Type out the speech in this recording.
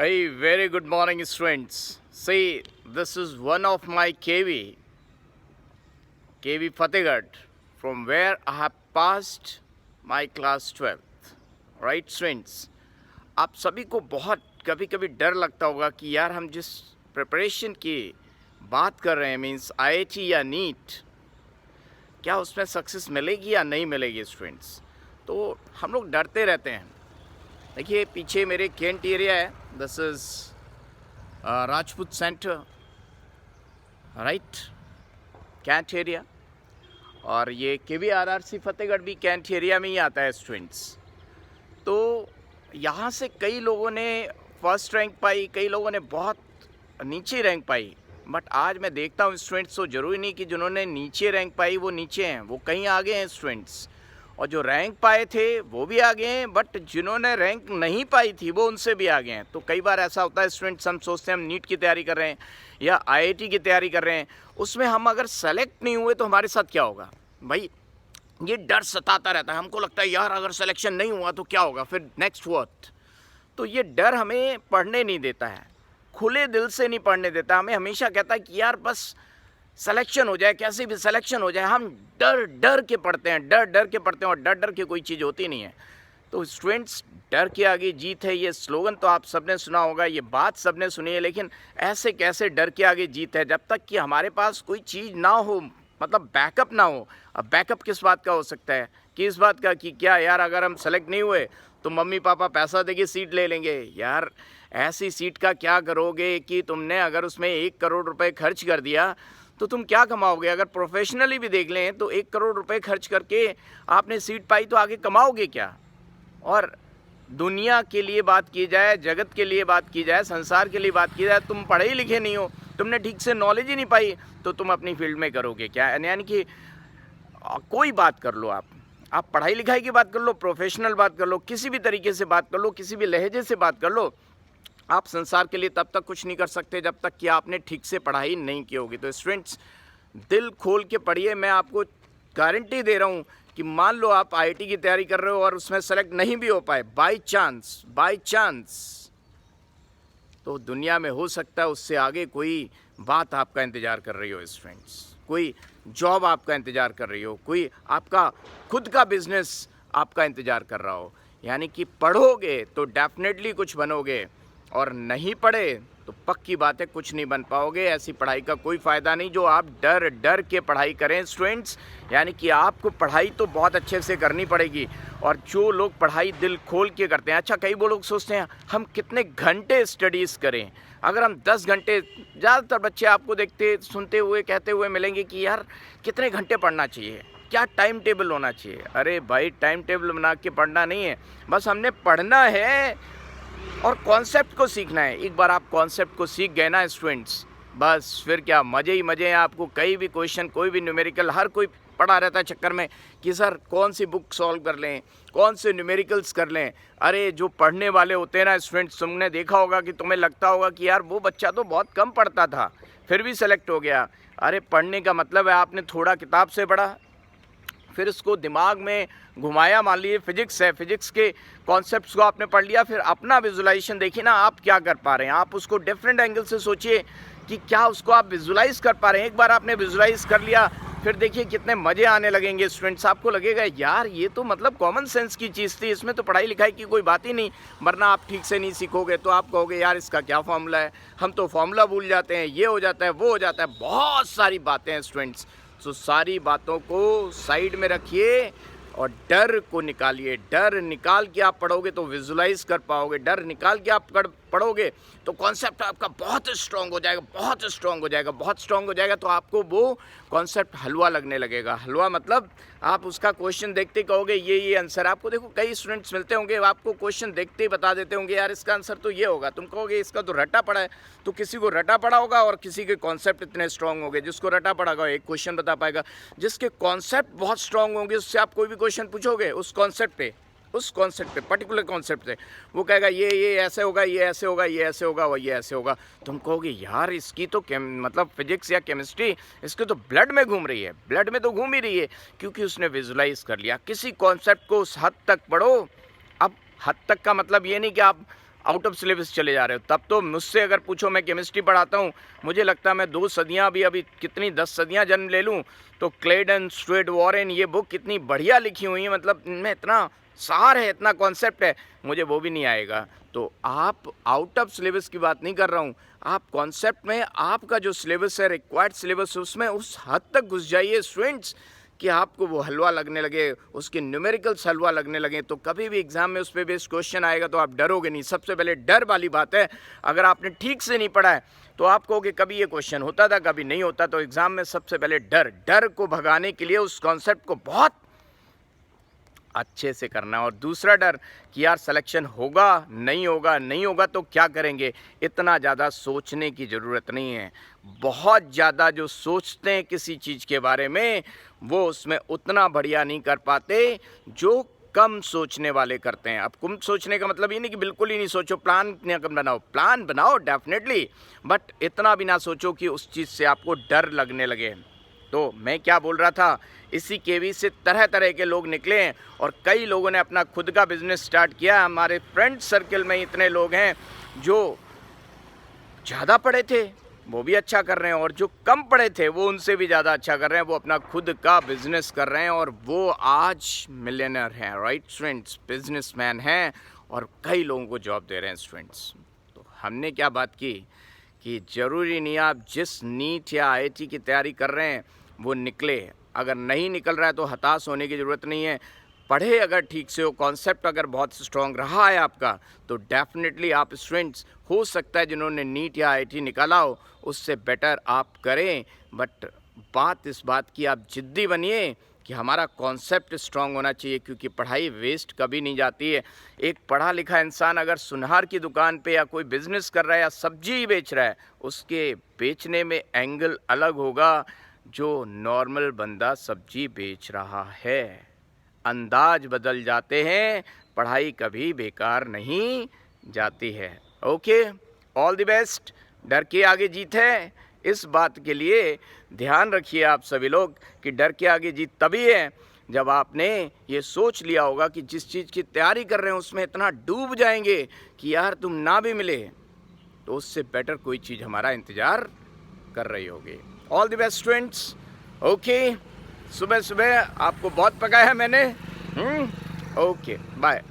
Hey, very good morning, students. See, this is one of my KV Fatehgarh, from where I have passed my class 12th. Right, students? आप सभी को बहुत कभी कभी डर लगता होगा कि यार हम जिस प्रिपरेशन की बात कर रहे हैं मीन्स आईआईटी या नीट, क्या उसमें सक्सेस मिलेगी या नहीं मिलेगी स्टूडेंट्स। तो हम लोग डरते रहते हैं। देखिए पीछे मेरे कैंट एरिया है, this is Rajput centre, right, cantt area. और ये KVRRC फतेहगढ़ भी कैंट एरिया में ही आता है स्टूडेंट्स। तो यहाँ से कई लोगों ने फर्स्ट रैंक पाई, कई लोगों ने बहुत नीचे रैंक पाई, बट आज मैं देखता हूँ स्टूडेंट्स, तो ज़रूरी नहीं कि जिन्होंने नीचे रैंक पाई वो नीचे हैं, वो कहीं आगे हैं स्टूडेंट्स। और जो रैंक पाए थे वो भी आगे हैं, बट जिन्होंने रैंक नहीं पाई थी वो उनसे भी आगे हैं। तो कई बार ऐसा होता है स्टूडेंट्स, हम सोचते हैं हम नीट की तैयारी कर रहे हैं या आईआईटी की तैयारी कर रहे हैं, उसमें हम अगर सेलेक्ट नहीं हुए तो हमारे साथ क्या होगा। भाई ये डर सताता रहता है, हमको लगता है यार अगर सिलेक्शन नहीं हुआ तो क्या होगा, फिर नेक्स्ट व्हाट। तो ये डर हमें पढ़ने नहीं देता है, खुले दिल से नहीं पढ़ने देता, हमें हमेशा कहता है कि यार बस सिलेक्शन हो जाए, कैसे भी सिलेक्शन हो जाए। हम डर डर के पढ़ते हैं, डर डर के पढ़ते हैं, और डर डर के कोई चीज़ होती नहीं है। तो स्टूडेंट्स, डर के आगे जीत है, ये स्लोगन तो आप सबने सुना होगा, ये बात सबने सुनी है, लेकिन ऐसे कैसे डर के आगे जीत है, जब तक कि हमारे पास कोई चीज़ ना हो, मतलब बैकअप ना हो। अब बैकअप किस बात का हो सकता है, कि इस बात का कि क्या यार अगर हम सेलेक्ट नहीं हुए तो मम्मी पापा पैसा देके सीट ले लेंगे। यार ऐसी सीट का क्या करोगे कि तुमने अगर उसमें 1 करोड़ रुपए खर्च कर दिया तो तुम क्या कमाओगे। अगर प्रोफेशनली भी देख लें तो 1 करोड़ रुपए खर्च करके आपने सीट पाई तो आगे कमाओगे क्या। और दुनिया के लिए बात की जाए, जगत के लिए बात की जाए, संसार के लिए बात की जाए, तुम पढ़े ही लिखे नहीं हो, तुमने ठीक से नॉलेज ही नहीं पाई, तो तुम अपनी फील्ड में करोगे क्या। यानी कि कोई बात कर लो, आप पढ़ाई लिखाई की बात कर लो, प्रोफेशनल बात कर लो, किसी भी तरीके से बात कर लो, किसी भी लहजे से बात कर लो, आप संसार के लिए तब तक कुछ नहीं कर सकते जब तक कि आपने ठीक से पढ़ाई नहीं की होगी। तो स्टूडेंट्स, दिल खोल के पढ़िए। मैं आपको गारंटी दे रहा हूँ कि मान लो आप आईआईटी की तैयारी कर रहे हो और उसमें सेलेक्ट नहीं भी हो पाए, बाय चांस, तो दुनिया में हो सकता है उससे आगे कोई बात आपका इंतज़ार कर रही हो स्टूडेंट्स, कोई जॉब आपका इंतज़ार कर रही हो, कोई आपका खुद का बिजनेस आपका इंतज़ार कर रहा हो। यानी कि पढ़ोगे तो डेफिनेटली कुछ बनोगे, और नहीं पढ़े तो पक्की बात है कुछ नहीं बन पाओगे। ऐसी पढ़ाई का कोई फ़ायदा नहीं जो आप डर डर के पढ़ाई करें स्टूडेंट्स। यानी कि आपको पढ़ाई तो बहुत अच्छे से करनी पड़ेगी, और जो लोग पढ़ाई दिल खोल के करते हैं, अच्छा कई वो लोग सोचते हैं हम कितने घंटे स्टडीज़ करें। अगर हम 10 घंटे, ज़्यादातर बच्चे आपको देखते सुनते हुए कहते हुए मिलेंगे कि यार कितने घंटे पढ़ना चाहिए, क्या टाइम टेबल होना चाहिए। अरे भाई टाइम टेबल बना के पढ़ना नहीं है, बस हमने पढ़ना है और कॉन्सेप्ट को सीखना है। एक बार आप कॉन्सेप्ट को सीख गए ना स्टूडेंट्स, बस फिर क्या मज़े ही मज़े हैं। आपको कई भी क्वेश्चन, कोई भी न्यूमेरिकल, हर कोई पढ़ा रहता है चक्कर में कि सर कौन सी बुक सॉल्व कर लें, कौन से न्यूमेरिकल्स कर लें। अरे जो पढ़ने वाले होते हैं ना स्टूडेंट्स, तुमने देखा होगा कि तुम्हें लगता होगा कि यार वो बच्चा तो बहुत कम पढ़ता था फिर भी सेलेक्ट हो गया। अरे पढ़ने का मतलब है आपने थोड़ा किताब से पढ़ा, फिर इसको दिमाग में घुमाया। मान लीजिए फिजिक्स है, फिजिक्स के कॉन्सेप्ट्स को आपने पढ़ लिया, फिर अपना विजुलाइजेशन देखिए ना आप क्या कर पा रहे हैं। आप उसको डिफरेंट एंगल से सोचिए कि क्या उसको आप विजुलाइज कर पा रहे हैं। एक बार आपने विजुलाइज कर लिया, फिर देखिए कितने मज़े आने लगेंगे स्टूडेंट्स। आपको लगेगा यार ये तो मतलब कॉमन सेंस की चीज़ थी, इसमें तो पढ़ाई लिखाई की कोई बात ही नहीं। वरना आप ठीक से नहीं सीखोगे तो आप कहोगे यार इसका क्या फॉर्मूला है, हम तो फॉर्मूला भूल जाते हैं, ये हो जाता है, वो हो जाता है, बहुत सारी बातें हैं स्टूडेंट्स। तो सारी बातों को साइड में रखिए और डर को निकालिए। डर निकाल के आप पढ़ोगे तो विजुलाइज कर पाओगे, डर निकाल के आप पढ़ोगे तो कॉन्सेप्ट आपका बहुत स्ट्रॉन्ग हो जाएगा, बहुत स्ट्रॉन्ग हो जाएगा, बहुत स्ट्रॉन्ग हो जाएगा। तो आपको वो कॉन्सेप्ट हलवा लगने लगेगा। हलवा मतलब आप उसका क्वेश्चन देखते कहोगे ये आंसर। आपको देखो कई स्टूडेंट्स मिलते होंगे, आपको क्वेश्चन देखते ही बता देते होंगे यार इसका आंसर तो ये होगा। तुम कहोगे इसका तो रटा पड़ा है। तो किसी को रटा पड़ा होगा और किसी के कॉन्सेप्ट इतने स्ट्रॉन्ग होंगे। जिसको रटा पड़ा होगा एक क्वेश्चन बता पाएगा, जिसके कॉन्सेप्ट बहुत स्ट्रॉन्ग होंगे उससे आप कोई भी क्वेश्चन पूछोगे उस कॉन्सेप्ट पे पर्टिकुलर कॉन्सेप्ट से, वो कहेगा ये ऐसे होगा, ये ऐसे होगा, ये ऐसे होगा, और ये ऐसे होगा। तुम कहोगे यार इसकी तो मतलब फिजिक्स या केमिस्ट्री इसके तो ब्लड में घूम रही है, ब्लड में तो घूम ही रही है, क्योंकि उसने विजुलाइज कर लिया। किसी कॉन्सेप्ट को उस हद तक पढ़ो। अब हद तक का मतलब ये नहीं कि आप आउट ऑफ सिलेबस चले जा रहे हो। तब तो मुझसे अगर पूछो, मैं केमिस्ट्री पढ़ाता हूँ, मुझे लगता है मैं 2 सदियाँ अभी कितनी 10 सदियाँ जन्म ले लूँ तो क्लेडन, स्टुअर्ट वॉरेन, ये बुक कितनी बढ़िया लिखी हुई है, मतलब इनमें इतना सार है, इतना कॉन्सेप्ट है, मुझे वो भी नहीं आएगा। तो आप आउट ऑफ सिलेबस की बात नहीं कर रहा हूँ, आप कॉन्सेप्ट में आपका जो सिलेबस है, रिक्वायर्ड सिलेबस, उसमें उस हद तक घुस जाइए स्टूडेंट्स कि आपको वो हलवा लगने लगे, उसके न्यूमेरिकल्स हलवा लगने लगे। तो कभी भी एग्जाम में उस पर बेस्ड क्वेश्चन आएगा तो आप डरोगे नहीं। सबसे पहले डर वाली बात है, अगर आपने ठीक से नहीं पढ़ा है तो आप कहोगे कभी ये क्वेश्चन होता था, कभी नहीं होता। तो एग्जाम में सबसे पहले डर को भगाने के लिए उस कॉन्सेप्ट को बहुत अच्छे से करना है। और दूसरा डर कि यार सिलेक्शन होगा नहीं होगा, नहीं होगा तो क्या करेंगे, इतना ज़्यादा सोचने की ज़रूरत नहीं है। बहुत ज़्यादा जो सोचते हैं किसी चीज़ के बारे में, वो उसमें उतना बढ़िया नहीं कर पाते जो कम सोचने वाले करते हैं। अब कम सोचने का मतलब ये नहीं कि बिल्कुल ही नहीं सोचो, प्लान बनाओ, प्लान बनाओ डेफिनेटली, बट इतना भी ना सोचो कि उस चीज़ से आपको डर लगने लगे। तो मैं क्या बोल रहा था, इसी केवी से तरह तरह के लोग निकले हैं और कई लोगों ने अपना खुद का बिजनेस स्टार्ट किया। हमारे फ्रेंड सर्कल में इतने लोग हैं जो ज़्यादा पढ़े थे वो भी अच्छा कर रहे हैं, और जो कम पढ़े थे वो उनसे भी ज़्यादा अच्छा कर रहे हैं। वो अपना खुद का बिजनेस कर रहे हैं और वो आज मिलियनर हैं, राइट स्टूडेंट्स, बिजनेसमैन हैं और कई लोगों को जॉब दे रहे हैं स्टूडेंट्स। तो हमने क्या बात की कि ज़रूरी नहीं आप जिस नीट या आईआईटी की तैयारी कर रहे हैं वो निकले, अगर नहीं निकल रहा है तो हताश होने की ज़रूरत नहीं है। पढ़े अगर ठीक से हो, कॉन्सेप्ट अगर बहुत स्ट्रॉन्ग रहा है आपका, तो डेफिनेटली आप स्टूडेंट्स हो सकता है जिन्होंने नीट या आईआईटी निकाला हो उससे बेटर आप करें। बट बात इस बात की, आप जिद्दी बनिए कि हमारा कॉन्सेप्ट स्ट्रॉन्ग होना चाहिए, क्योंकि पढ़ाई वेस्ट कभी नहीं जाती है। एक पढ़ा लिखा इंसान अगर सुनार की दुकान पे या कोई बिजनेस कर रहा है या सब्जी बेच रहा है, उसके बेचने में एंगल अलग होगा जो नॉर्मल बंदा सब्जी बेच रहा है। अंदाज बदल जाते हैं, पढ़ाई कभी बेकार नहीं जाती है। Okay, all the best. डर के आगे जीत है, इस बात के लिए ध्यान रखिए आप सभी लोग कि डर के आगे जीत तभी है जब आपने ये सोच लिया होगा कि जिस चीज़ की तैयारी कर रहे हैं उसमें इतना डूब जाएंगे कि यार तुम ना भी मिले तो उससे बेटर कोई चीज़ हमारा इंतज़ार कर रही होगी। All the best students. Okay, सुबह सुबह आपको बहुत पकाया है मैंने। Okay, bye.